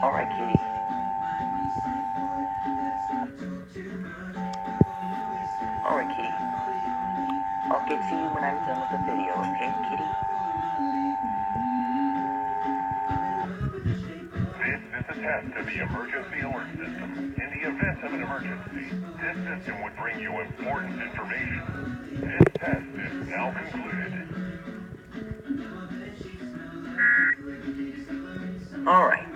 Alright, kitty. Alright, kitty. I'll get to you when I'm done with the video, okay, kitty? This is a test of the emergency alert system. In the event of an emergency, this system would bring you important information. This test is now concluded. Alright.